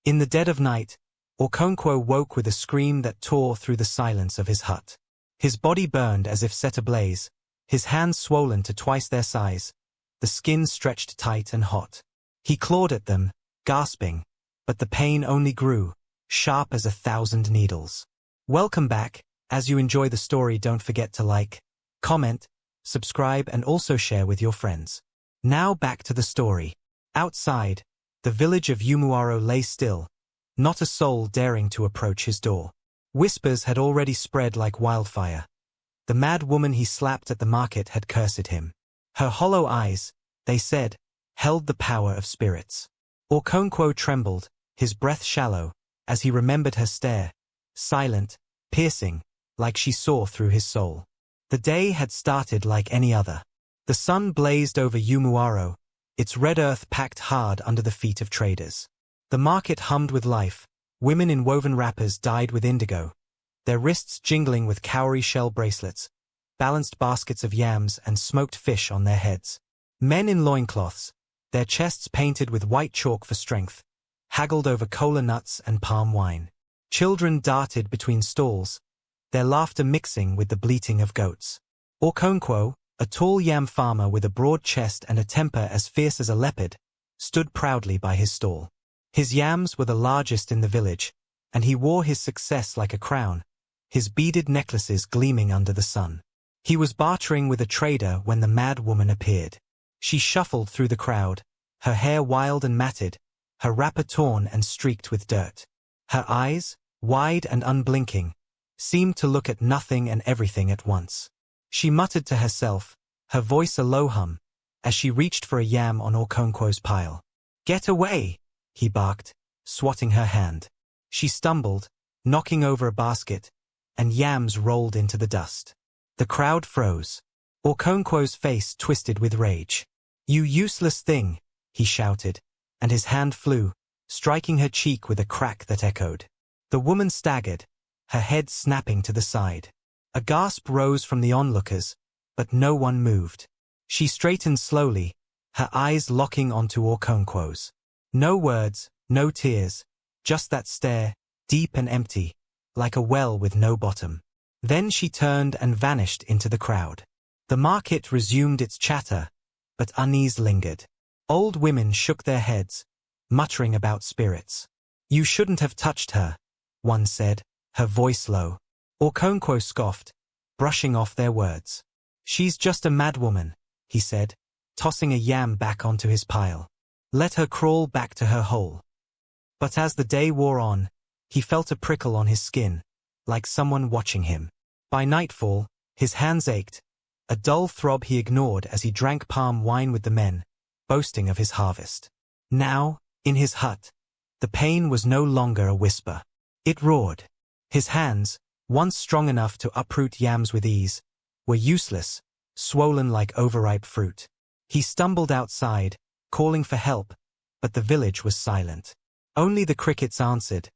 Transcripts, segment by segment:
In the dead of night, Okonkwo woke with a scream that tore through the silence of his hut. His body burned as if set ablaze, his hands swollen to twice their size, the skin stretched tight and hot. He clawed at them, gasping, but the pain only grew, sharp as 1,000 needles. Welcome back. As you enjoy the story, don't forget to like, comment, subscribe and also share with your friends. Now back to the story. Outside, the village of Umuaro lay still, not a soul daring to approach his door. Whispers had already spread like wildfire. The mad woman he slapped at the market had cursed him. Her hollow eyes, they said, held the power of spirits. Okonkwo trembled, his breath shallow, as he remembered her stare, silent, piercing, like she saw through his soul. The day had started like any other. The sun blazed over Umuaro, its red earth packed hard under the feet of traders. The market hummed with life, women in woven wrappers dyed with indigo, their wrists jingling with cowrie shell bracelets, balanced baskets of yams and smoked fish on their heads. Men in loincloths, their chests painted with white chalk for strength, haggled over cola nuts and palm wine. Children darted between stalls, their laughter mixing with the bleating of goats. Okonkwo, a tall yam farmer with a broad chest and a temper as fierce as a leopard, stood proudly by his stall. His yams were the largest in the village, and he wore his success like a crown, his beaded necklaces gleaming under the sun. He was bartering with a trader when the mad woman appeared. She shuffled through the crowd, her hair wild and matted, her wrapper torn and streaked with dirt. Her eyes, wide and unblinking, seemed to look at nothing and everything at once. She muttered to herself, her voice a low hum, as she reached for a yam on Okonkwo's pile. "Get away!" he barked, swatting her hand. She stumbled, knocking over a basket, and yams rolled into the dust. The crowd froze. Okonkwo's face twisted with rage. "You useless thing!" he shouted, and his hand flew, striking her cheek with a crack that echoed. The woman staggered, her head snapping to the side. A gasp rose from the onlookers, but no one moved. She straightened slowly, her eyes locking onto Okonkwo's. No words, no tears, just that stare, deep and empty, like a well with no bottom. Then she turned and vanished into the crowd. The market resumed its chatter, but unease lingered. Old women shook their heads, muttering about spirits. "You shouldn't have touched her," one said, her voice low. Okonkwo scoffed, brushing off their words. "She's just a madwoman," he said, tossing a yam back onto his pile. "Let her crawl back to her hole." But as the day wore on, he felt a prickle on his skin, like someone watching him. By nightfall, his hands ached, a dull throb he ignored as he drank palm wine with the men, boasting of his harvest. Now, in his hut, the pain was no longer a whisper. It roared. His hands, once strong enough to uproot yams with ease, were useless, swollen like overripe fruit. He stumbled outside, calling for help, but the village was silent. Only the crickets answered,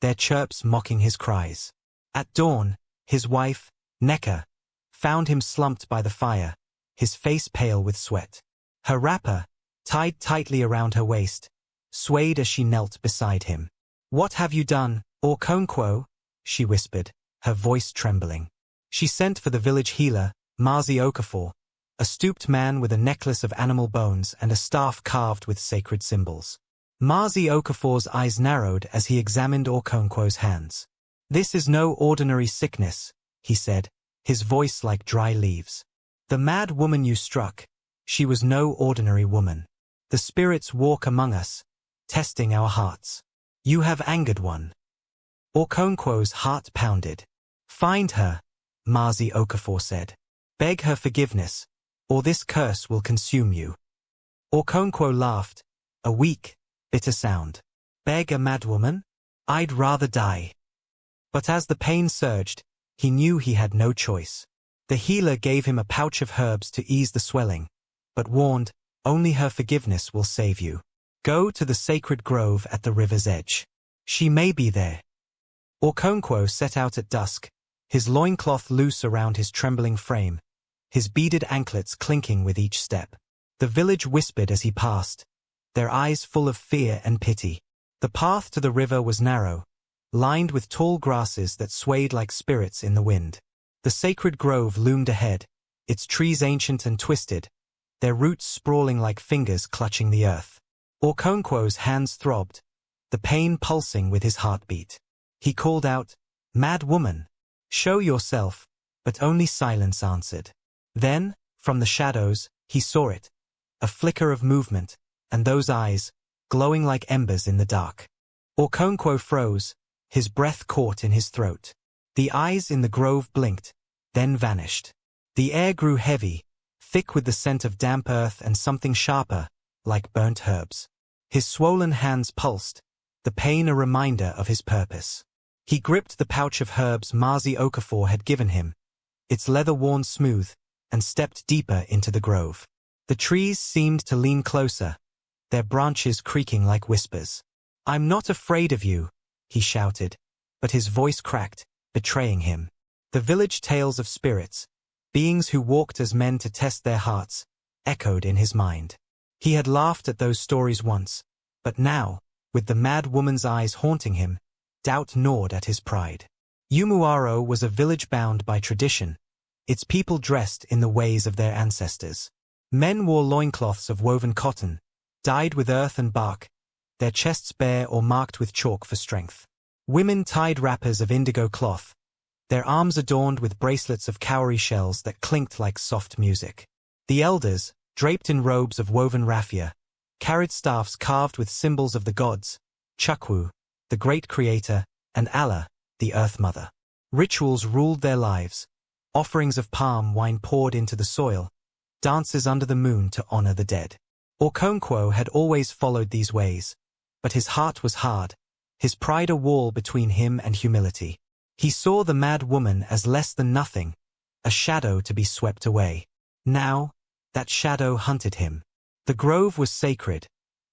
their chirps mocking his cries. At dawn, his wife, Neka, found him slumped by the fire, his face pale with sweat. Her wrapper, tied tightly around her waist, swayed as she knelt beside him. "What have you done, Okonkwo?" she whispered, her voice trembling. She sent for the village healer, Mazi Okafor, a stooped man with a necklace of animal bones and a staff carved with sacred symbols. Mazi Okafor's eyes narrowed as he examined Okonkwo's hands. "This is no ordinary sickness," he said, his voice like dry leaves. "The mad woman you struck, she was no ordinary woman. The spirits walk among us, testing our hearts. You have angered one." Okonkwo's heart pounded. "Find her," Mazi Okafor said. "Beg her forgiveness, or this curse will consume you." Okonkwo laughed, a weak, bitter sound. "Beg a madwoman? I'd rather die." But as the pain surged, he knew he had no choice. The healer gave him a pouch of herbs to ease the swelling, but warned, "Only her forgiveness will save you. Go to the sacred grove at the river's edge. She may be there." Okonkwo set out at dusk, his loincloth loose around his trembling frame, his beaded anklets clinking with each step. The village whispered as he passed, their eyes full of fear and pity. The path to the river was narrow, lined with tall grasses that swayed like spirits in the wind. The sacred grove loomed ahead, its trees ancient and twisted, their roots sprawling like fingers clutching the earth. Okonkwo's hands throbbed, the pain pulsing with his heartbeat. He called out, "Mad woman! Show yourself," but only silence answered. Then, from the shadows, he saw it, a flicker of movement, and those eyes, glowing like embers in the dark. Okonkwo froze, his breath caught in his throat. The eyes in the grove blinked, then vanished. The air grew heavy, thick with the scent of damp earth and something sharper, like burnt herbs. His swollen hands pulsed, the pain a reminder of his purpose. He gripped the pouch of herbs Mazi Okafor had given him, its leather worn smooth, and stepped deeper into the grove. The trees seemed to lean closer, their branches creaking like whispers. "I'm not afraid of you," he shouted, but his voice cracked, betraying him. The village tales of spirits, beings who walked as men to test their hearts, echoed in his mind. He had laughed at those stories once, but now, with the mad woman's eyes haunting him, doubt gnawed at his pride. Umuaro was a village bound by tradition, its people dressed in the ways of their ancestors. Men wore loincloths of woven cotton, dyed with earth and bark, their chests bare or marked with chalk for strength. Women tied wrappers of indigo cloth, their arms adorned with bracelets of cowrie shells that clinked like soft music. The elders, draped in robes of woven raffia, carried staffs carved with symbols of the gods, Chukwu, the great creator, and Allah, the Earth Mother. Rituals ruled their lives, offerings of palm wine poured into the soil, dances under the moon to honor the dead. Okonkwo had always followed these ways, but his heart was hard, his pride a wall between him and humility. He saw the mad woman as less than nothing, a shadow to be swept away. Now, that shadow hunted him. The grove was sacred,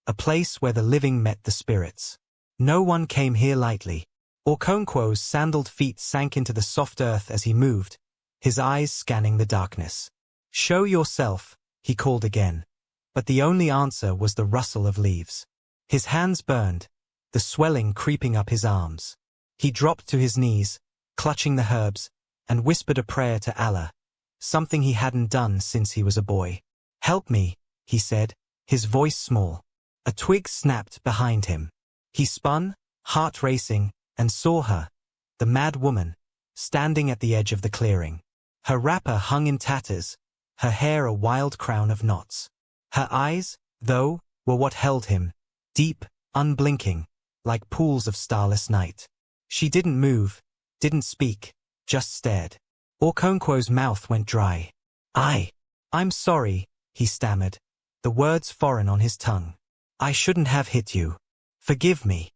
a place where the living met the spirits. No one came here lightly. Okonkwo's sandaled feet sank into the soft earth as he moved, his eyes scanning the darkness. "Show yourself," he called again, but the only answer was the rustle of leaves. His hands burned, the swelling creeping up his arms. He dropped to his knees, clutching the herbs, and whispered a prayer to Allah, something he hadn't done since he was a boy. "Help me," he said, his voice small. A twig snapped behind him. He spun, heart racing, and saw her, the mad woman, standing at the edge of the clearing. Her wrapper hung in tatters, her hair a wild crown of knots. Her eyes, though, were what held him, deep, unblinking, like pools of starless night. She didn't move, didn't speak, just stared. Okonkwo's mouth went dry. I'm sorry," he stammered, the words foreign on his tongue. "I shouldn't have hit you. Forgive me."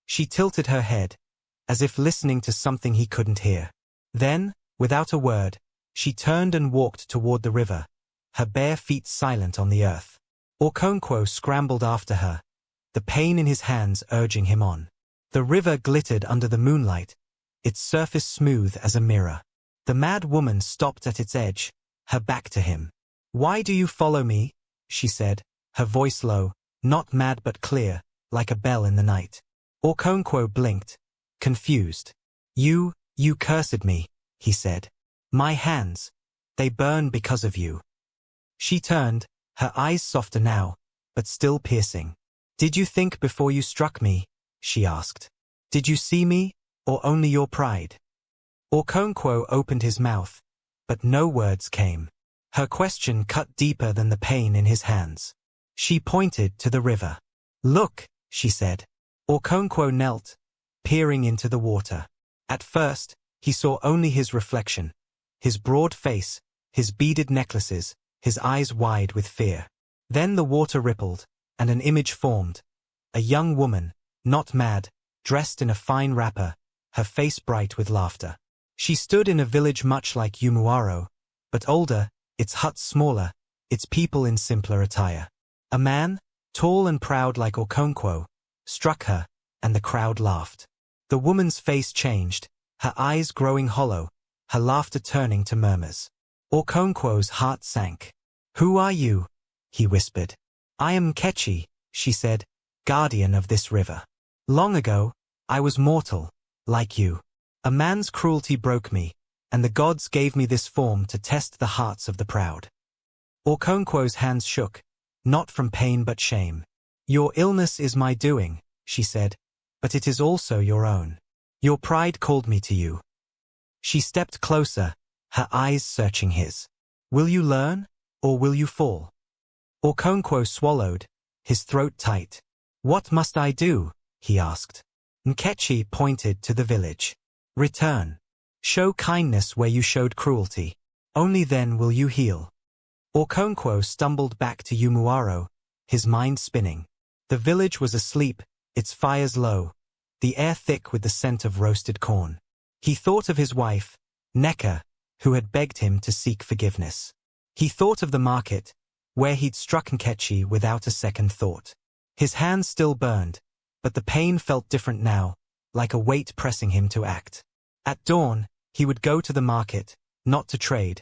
She tilted her head, as if listening to something he couldn't hear. Then, without a word, she turned and walked toward the river, her bare feet silent on the earth. Okonkwo scrambled after her, the pain in his hands urging him on. The river glittered under the moonlight, its surface smooth as a mirror. The mad woman stopped at its edge, her back to him. "Why do you follow me?" she said, her voice low, not mad but clear, like a bell in the night. Okonkwo blinked, confused. You cursed me," he said. "My hands, they burn because of you." She turned, her eyes softer now, but still piercing. "Did you think before you struck me?" she asked. "Did you see me, or only your pride?" Okonkwo opened his mouth, but no words came. Her question cut deeper than the pain in his hands. She pointed to the river. "Look," she said. Okonkwo knelt, peering into the water. At first, he saw only his reflection, his broad face, his beaded necklaces, his eyes wide with fear. Then the water rippled, and an image formed. A young woman, not mad, dressed in a fine wrapper, her face bright with laughter. She stood in a village much like Umuaro, but older, its huts smaller, its people in simpler attire. A man, tall and proud like Okonkwo, struck her, and the crowd laughed. The woman's face changed, her eyes growing hollow, her laughter turning to murmurs. Okonkwo's heart sank. "Who are you?" he whispered. "I am Kechi," she said, "guardian of this river." Long ago, I was mortal, like you. A man's cruelty broke me, and the gods gave me this form to test the hearts of the proud. Okonkwo's hands shook, not from pain but shame. Your illness is my doing, she said, but it is also your own. Your pride called me to you. She stepped closer, her eyes searching his. Will you learn, or will you fall? Okonkwo swallowed, his throat tight. What must I do? He asked. Nkechi pointed to the village. Return. Show kindness where you showed cruelty. Only then will you heal. Okonkwo stumbled back to Umuaro, his mind spinning. The village was asleep, its fires low, the air thick with the scent of roasted corn. He thought of his wife, Neka, who had begged him to seek forgiveness. He thought of the market, where he'd struck Nkechi without a second thought. His hands still burned, but the pain felt different now, like a weight pressing him to act. At dawn, he would go to the market, not to trade,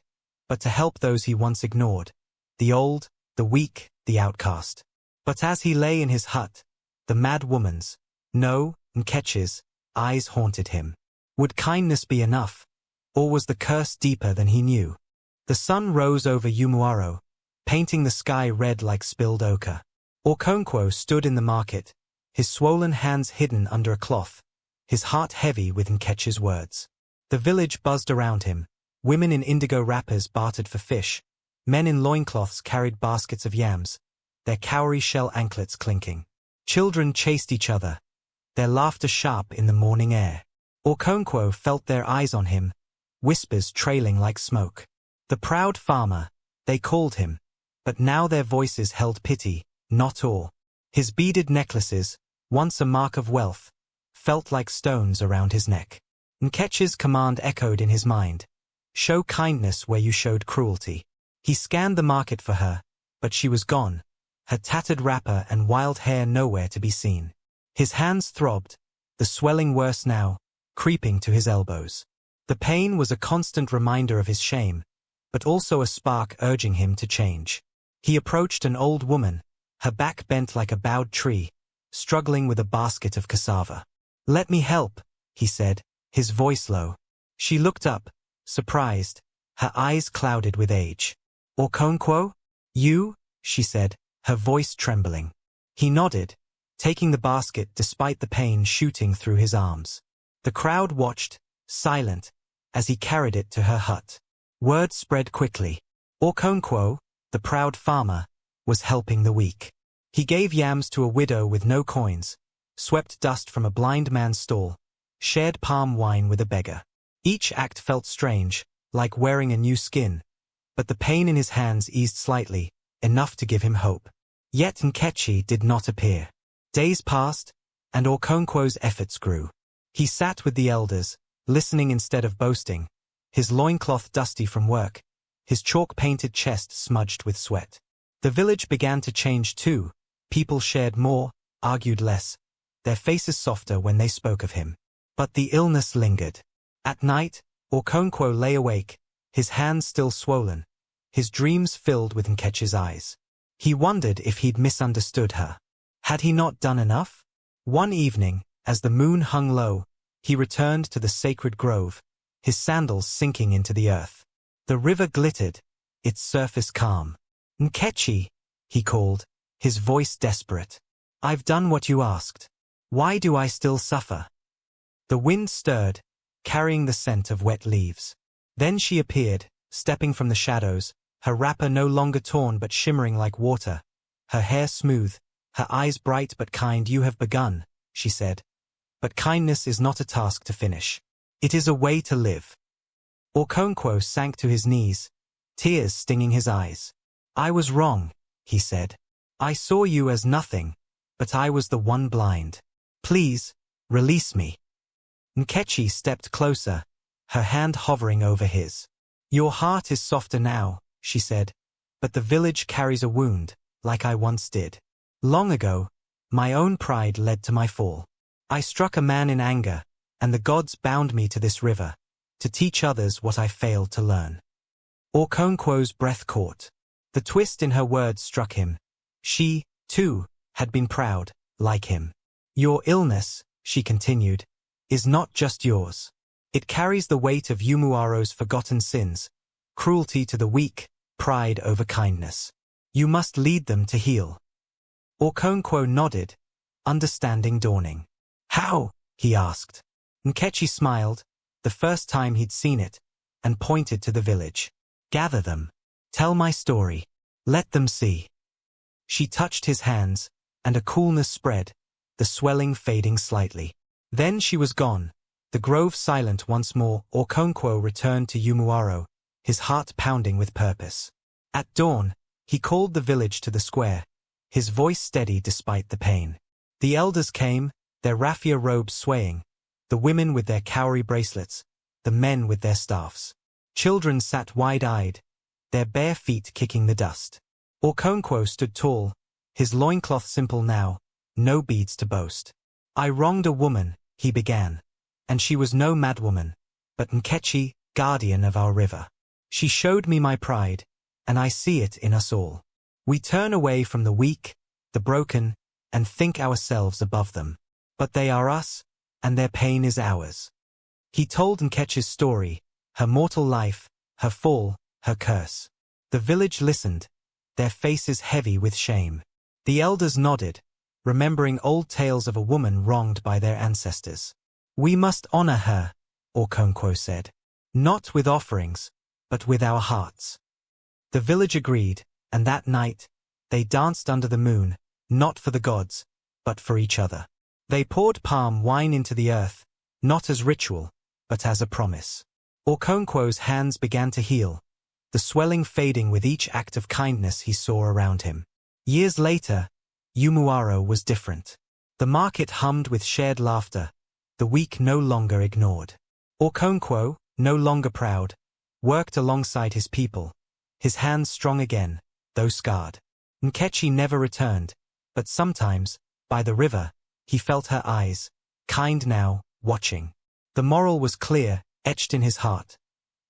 but to help those he once ignored, the old, the weak, the outcast. But as he lay in his hut, the mad woman's, no, Nkechi's, eyes haunted him. Would kindness be enough, or was the curse deeper than he knew? The sun rose over Umuaro, painting the sky red like spilled ochre. Okonkwo stood in the market, his swollen hands hidden under a cloth, his heart heavy with Nkechi's words. The village buzzed around him. Women in indigo wrappers bartered for fish. Men in loincloths carried baskets of yams, their cowrie shell anklets clinking. Children chased each other, their laughter sharp in the morning air. Okonkwo felt their eyes on him, whispers trailing like smoke. The proud farmer, they called him, but now their voices held pity, not awe. His beaded necklaces, once a mark of wealth, felt like stones around his neck. Nkechi's command echoed in his mind. Show kindness where you showed cruelty. He scanned the market for her, but she was gone, her tattered wrapper and wild hair nowhere to be seen. His hands throbbed, the swelling worse now, creeping to his elbows. The pain was a constant reminder of his shame, but also a spark urging him to change. He approached an old woman, her back bent like a bowed tree, struggling with a basket of cassava. Let me help, he said, his voice low. She looked up, surprised, her eyes clouded with age. Okonkwo? You? She said, her voice trembling. He nodded, taking the basket despite the pain shooting through his arms. The crowd watched, silent, as he carried it to her hut. Word spread quickly. Okonkwo, the proud farmer, was helping the weak. He gave yams to a widow with no coins, swept dust from a blind man's stall, shared palm wine with a beggar. Each act felt strange, like wearing a new skin, but the pain in his hands eased slightly, enough to give him hope. Yet Nkechi did not appear. Days passed, and Okonkwo's efforts grew. He sat with the elders, listening instead of boasting, his loincloth dusty from work, his chalk-painted chest smudged with sweat. The village began to change too. People shared more, argued less, their faces softer when they spoke of him. But the illness lingered. At night, Okonkwo lay awake, his hands still swollen, his dreams filled with Nkechi's eyes. He wondered if he'd misunderstood her. Had he not done enough? One evening, as the moon hung low, he returned to the sacred grove, his sandals sinking into the earth. The river glittered, its surface calm. Nkechi, he called, his voice desperate. I've done what you asked. Why do I still suffer? The wind stirred, carrying the scent of wet leaves. Then she appeared, stepping from the shadows, her wrapper no longer torn but shimmering like water, her hair smooth, her eyes bright but kind. You have begun, she said. But kindness is not a task to finish. It is a way to live. Okonkwo sank to his knees, tears stinging his eyes. I was wrong, he said. I saw you as nothing, but I was the one blind. Please, release me. Nkechi stepped closer, her hand hovering over his. Your heart is softer now, she said, but the village carries a wound, like I once did. Long ago, my own pride led to my fall. I struck a man in anger, and the gods bound me to this river, to teach others what I failed to learn. Okonkwo's breath caught. The twist in her words struck him. She, too, had been proud, like him. Your illness, she continued, is not just yours. It carries the weight of Yumuaro's forgotten sins, cruelty to the weak, pride over kindness. You must lead them to heal. Okonkwo nodded, understanding dawning. How? He asked. Nkechi smiled, the first time he'd seen it, and pointed to the village. Gather them. Tell my story. Let them see. She touched his hands, and a coolness spread, the swelling fading slightly. Then she was gone, the grove silent once more. Okonkwo returned to Yumuaro, his heart pounding with purpose. At dawn, he called the village to the square, his voice steady despite the pain. The elders came, their raffia robes swaying, the women with their cowrie bracelets, the men with their staffs. Children sat wide-eyed, their bare feet kicking the dust. Okonkwo stood tall, his loincloth simple now, no beads to boast. I wronged a woman, he began, and she was no madwoman, but Nkechi, guardian of our river. She showed me my pride, and I see it in us all. We turn away from the weak, the broken, and think ourselves above them. But they are us, and their pain is ours. He told Nkechi's story, her mortal life, her fall, her curse. The village listened, their faces heavy with shame. The elders nodded, remembering old tales of a woman wronged by their ancestors. We must honor her, Okonkwo said. Not with offerings, but with our hearts. The village agreed, and that night, they danced under the moon, not for the gods, but for each other. They poured palm wine into the earth, not as ritual, but as a promise. Okonkwo's hands began to heal, the swelling fading with each act of kindness he saw around him. Years later, Yumuaro was different. The market hummed with shared laughter, the weak no longer ignored. Okonkwo, no longer proud, worked alongside his people, his hands strong again, though scarred. Nkechi never returned, but sometimes, by the river, he felt her eyes, kind now, watching. The moral was clear, etched in his heart.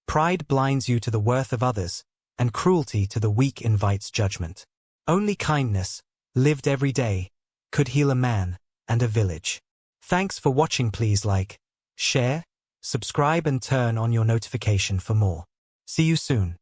Pride blinds you to the worth of others, and cruelty to the weak invites judgment. Only kindness, lived every day, could heal a man and a village. Thanks for watching. Please like, share, subscribe and turn on your notification for more. See you soon.